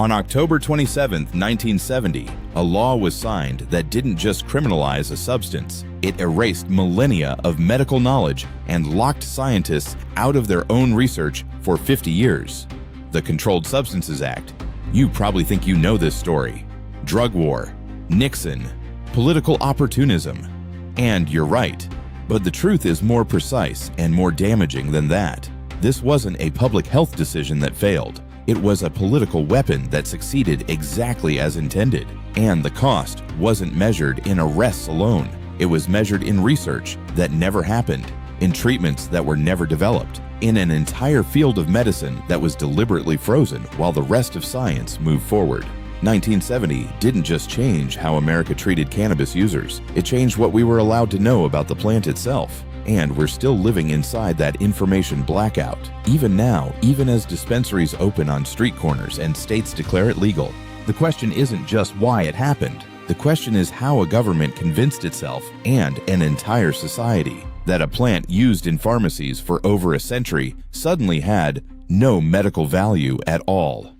On October 27, 1970, a law was signed that didn't just criminalize a substance, it erased millennia of medical knowledge and locked scientists out of their own research for 50 years. The Controlled Substances Act. You probably think you know this story. Drug war, Nixon, political opportunism. And you're right, but the truth is more precise and more damaging than that. This wasn't a public health decision that failed. It was a political weapon that succeeded exactly as intended. And the cost wasn't measured in arrests alone. It was measured in research that never happened, in treatments that were never developed, in an entire field of medicine that was deliberately frozen while the rest of science moved forward. 1970 didn't just change how America treated cannabis users. It changed what we were allowed to know about the plant itself. And we're still living inside that information blackout. Even now, even as dispensaries open on street corners and states declare it legal, the question isn't just why it happened. The question is how a government convinced itself and an entire society that a plant used in pharmacies for over a century suddenly had no medical value at all.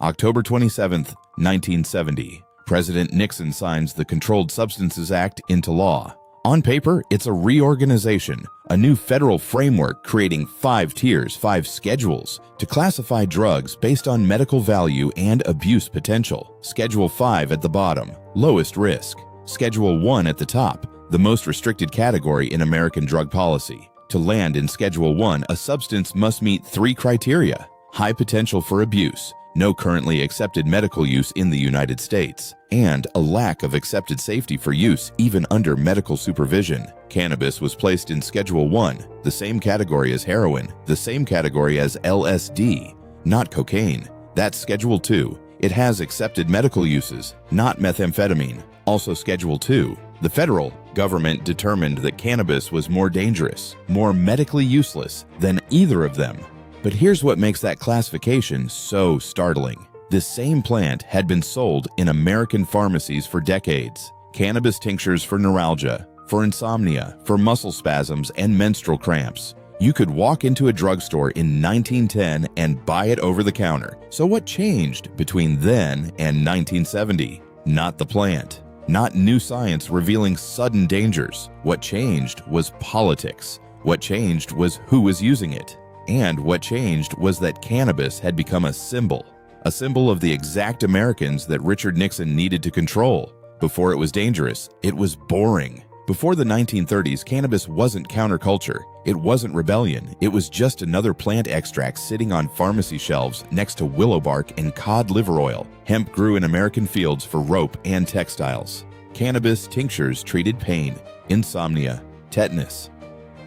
October 27, 1970, President Nixon signs the Controlled Substances Act into law. On paper, it's a reorganization, a new federal framework creating 5 tiers, 5 schedules, to classify drugs based on medical value and abuse potential. Schedule 5 at the bottom, lowest risk. Schedule 1 at the top, the most restricted category in American drug policy. To land in Schedule 1, a substance must meet 3 criteria: high potential for abuse, no currently accepted medical use in the United States, and a lack of accepted safety for use even under medical supervision. Cannabis was placed in Schedule 1, the same category as heroin, the same category as LSD, not cocaine. That's Schedule 2. It has accepted medical uses, not methamphetamine. Also Schedule 2. The federal government determined that cannabis was more dangerous, more medically useless than either of them. But here's what makes that classification so startling. This same plant had been sold in American pharmacies for decades. Cannabis tinctures for neuralgia, for insomnia, for muscle spasms, and menstrual cramps. You could walk into a drugstore in 1910 and buy it over the counter. So what changed between then and 1970? Not the plant. Not new science revealing sudden dangers. What changed was politics. What changed was who was using it. And what changed was that cannabis had become a symbol of the exact Americans that Richard Nixon needed to control. Before it was dangerous, it was boring. Before the 1930s, cannabis wasn't counterculture. It wasn't rebellion. It was just another plant extract sitting on pharmacy shelves next to willow bark and cod liver oil. Hemp grew in American fields for rope and textiles. Cannabis tinctures treated pain, insomnia, tetanus.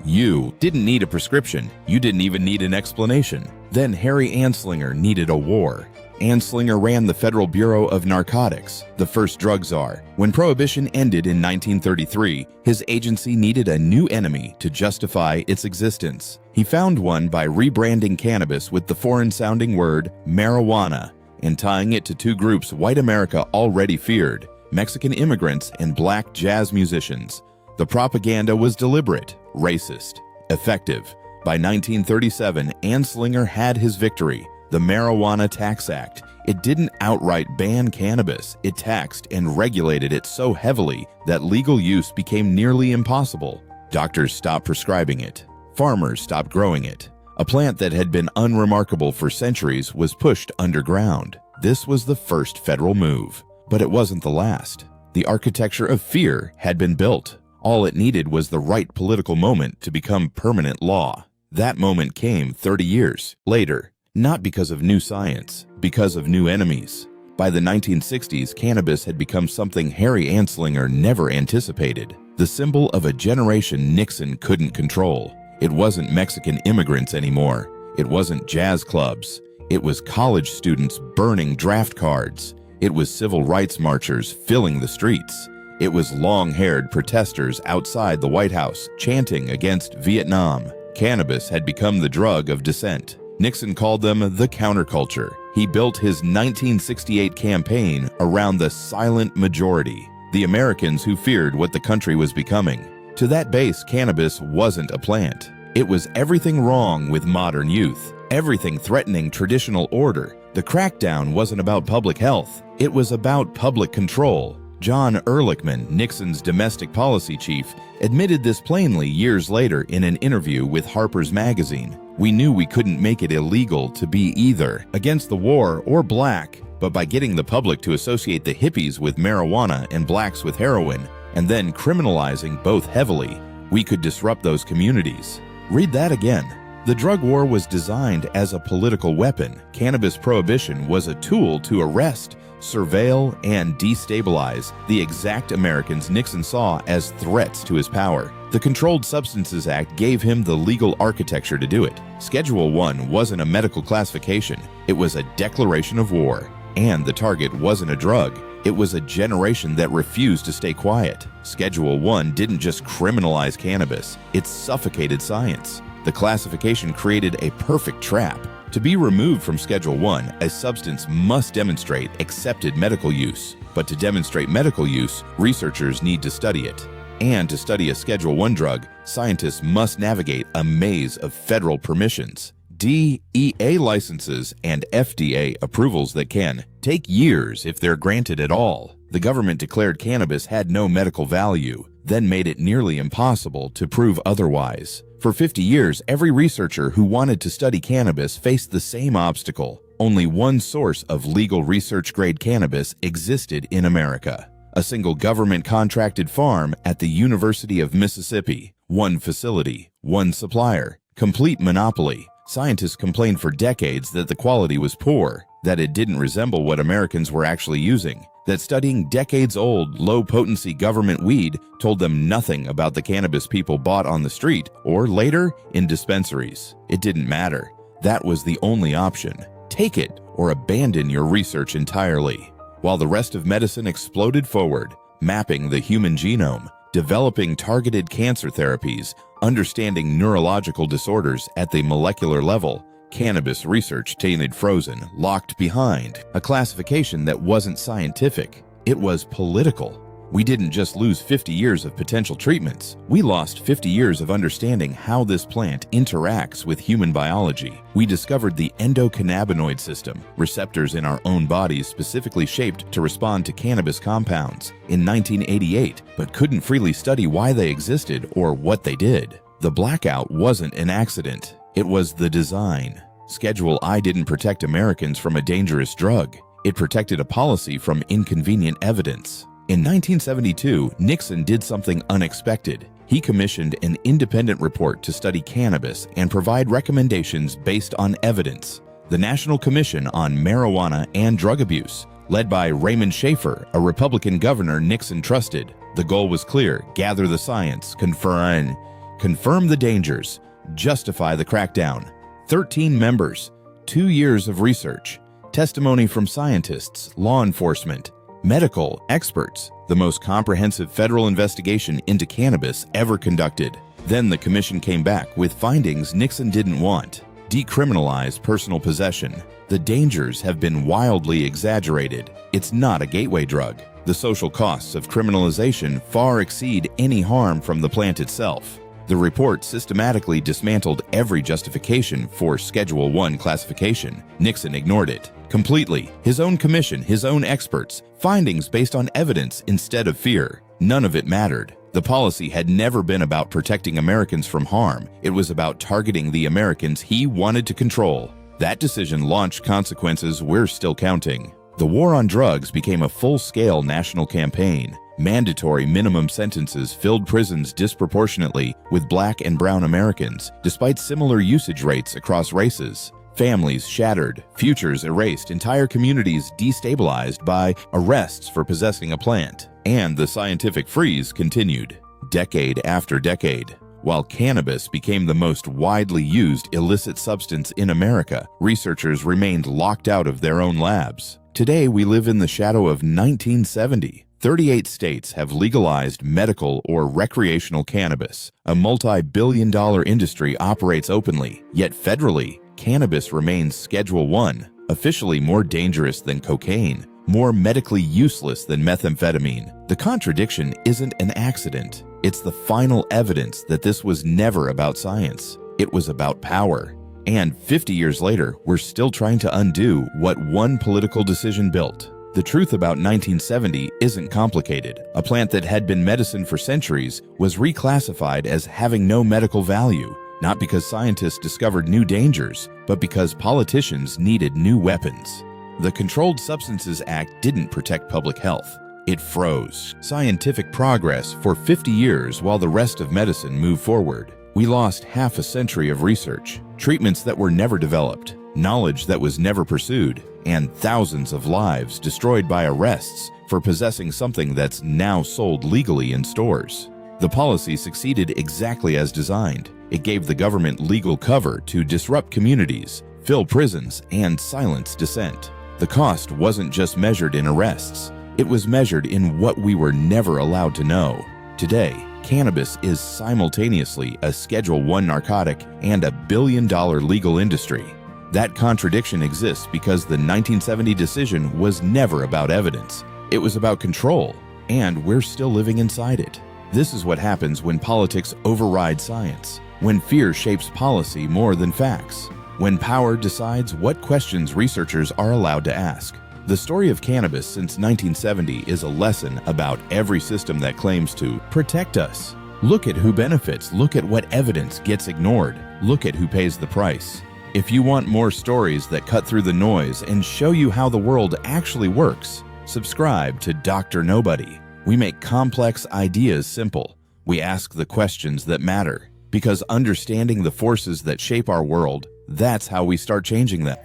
You didn't need a prescription. You didn't even need an explanation. Then Harry Anslinger needed a war. Anslinger ran the Federal Bureau of Narcotics, the first drug czar. When Prohibition ended in 1933, his agency needed a new enemy to justify its existence. He found one by rebranding cannabis with the foreign-sounding word marijuana and tying it to 2 groups white America already feared: Mexican immigrants and black jazz musicians. The propaganda was deliberate, racist, effective. By 1937, Anslinger had his victory, the Marijuana Tax Act. It didn't outright ban cannabis. It taxed and regulated it so heavily that legal use became nearly impossible. Doctors stopped prescribing it. Farmers stopped growing it. A plant that had been unremarkable for centuries was pushed underground. This was the first federal move. But it wasn't the last. The architecture of fear had been built. All it needed was the right political moment to become permanent law. That moment came 30 years later, not because of new science, because of new enemies. By the 1960s, cannabis had become something Harry Anslinger never anticipated, the symbol of a generation Nixon couldn't control. It wasn't Mexican immigrants anymore. It wasn't jazz clubs. It was college students burning draft cards. It was civil rights marchers filling the streets. It was long-haired protesters outside the White House chanting against Vietnam. Cannabis had become the drug of dissent. Nixon called them the counterculture. He built his 1968 campaign around the silent majority, the Americans who feared what the country was becoming. To that base, cannabis wasn't a plant. It was everything wrong with modern youth, everything threatening traditional order. The crackdown wasn't about public health. It was about public control. John Ehrlichman, Nixon's domestic policy chief, admitted this plainly years later in an interview with Harper's Magazine. We knew we couldn't make it illegal to be either against the war or black, but by getting the public to associate the hippies with marijuana and blacks with heroin, and then criminalizing both heavily, we could disrupt those communities. Read that again. The drug war was designed as a political weapon. Cannabis prohibition was a tool to arrest, surveil, and destabilize the exact Americans Nixon saw as threats to his power. The Controlled Substances Act gave him the legal architecture to do it. Schedule I wasn't a medical classification. It was a declaration of war. And the target wasn't a drug. It was a generation that refused to stay quiet. Schedule I didn't just criminalize cannabis. It suffocated science. The classification created a perfect trap. To be removed from Schedule I, a substance must demonstrate accepted medical use. But to demonstrate medical use, researchers need to study it. And to study a Schedule I drug, scientists must navigate a maze of federal permissions, DEA licenses, and FDA approvals that can take years if they're granted at all. The government declared cannabis had no medical value, then made it nearly impossible to prove otherwise. For 50 years, every researcher who wanted to study cannabis faced the same obstacle. Only one source of legal research-grade cannabis existed in America: a single government-contracted farm at the University of Mississippi. One facility, one supplier, complete monopoly. Scientists complained for decades that the quality was poor, that it didn't resemble what Americans were actually using, that studying decades-old, low-potency government weed told them nothing about the cannabis people bought on the street or later in dispensaries. It didn't matter. That was the only option. Take it or abandon your research entirely. While the rest of medicine exploded forward, mapping the human genome, developing targeted cancer therapies, understanding neurological disorders at the molecular level, cannabis research stayed frozen, locked behind a classification that wasn't scientific. It was political. We didn't just lose 50 years of potential treatments. We lost 50 years of understanding how this plant interacts with human biology. We discovered the endocannabinoid system, receptors in our own bodies specifically shaped to respond to cannabis compounds, in 1988, but couldn't freely study why they existed or what they did. The blackout wasn't an accident. It was the design. Schedule I didn't protect Americans from a dangerous drug. It protected a policy from inconvenient evidence. In 1972, Nixon did something unexpected. He commissioned an independent report to study cannabis and provide recommendations based on evidence. The National Commission on Marijuana and Drug Abuse, led by Raymond Schaefer, a Republican governor Nixon trusted. The goal was clear: gather the science, confirm the dangers, justify the crackdown. 13 members, 2 years of research, testimony from scientists, law enforcement, medical experts, the most comprehensive federal investigation into cannabis ever conducted. Then the commission came back with findings Nixon didn't want. Decriminalize personal possession. The dangers have been wildly exaggerated. It's not a gateway drug. The social costs of criminalization far exceed any harm from the plant itself. The report systematically dismantled every justification for Schedule I classification. Nixon ignored it completely. His own commission, his own experts, findings based on evidence instead of fear. None of it mattered. The policy had never been about protecting Americans from harm. It was about targeting the Americans he wanted to control. That decision launched consequences we're still counting. The war on drugs became a full-scale national campaign. Mandatory minimum sentences filled prisons disproportionately with Black and brown Americans, despite similar usage rates across races. Families shattered, futures erased, entire communities destabilized by arrests for possessing a plant. And the scientific freeze continued, decade after decade. While cannabis became the most widely used illicit substance in America, researchers remained locked out of their own labs. Today, we live in the shadow of 1970. 38 states have legalized medical or recreational cannabis. A multi-billion-dollar industry operates openly, yet federally, cannabis remains Schedule I, officially more dangerous than cocaine, more medically useless than methamphetamine. The contradiction isn't an accident. It's the final evidence that this was never about science. It was about power. And 50 years later, we're still trying to undo what one political decision built. The truth about 1970 isn't complicated. A plant that had been medicine for centuries was reclassified as having no medical value, not because scientists discovered new dangers, but because politicians needed new weapons. The Controlled Substances Act didn't protect public health. It froze scientific progress for 50 years while the rest of medicine moved forward. We lost half a century of research, treatments that were never developed, knowledge that was never pursued, and thousands of lives destroyed by arrests for possessing something that's now sold legally in stores. The policy succeeded exactly as designed. It gave the government legal cover to disrupt communities, fill prisons, and silence dissent. The cost wasn't just measured in arrests. It was measured in what we were never allowed to know. Today, cannabis is simultaneously a Schedule I narcotic and a billion-dollar legal industry. That contradiction exists because the 1970 decision was never about evidence. It was about control, and we're still living inside it. This is what happens when politics override science, when fear shapes policy more than facts, when power decides what questions researchers are allowed to ask. The story of cannabis since 1970 is a lesson about every system that claims to protect us. Look at who benefits, look at what evidence gets ignored, look at who pays the price. If you want more stories that cut through the noise and show you how the world actually works, subscribe to Dr. Nobody. We make complex ideas simple. We ask the questions that matter, because understanding the forces that shape our world, that's how we start changing them.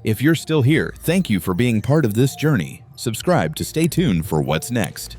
If you're still here, thank you for being part of this journey. Subscribe to stay tuned for what's next.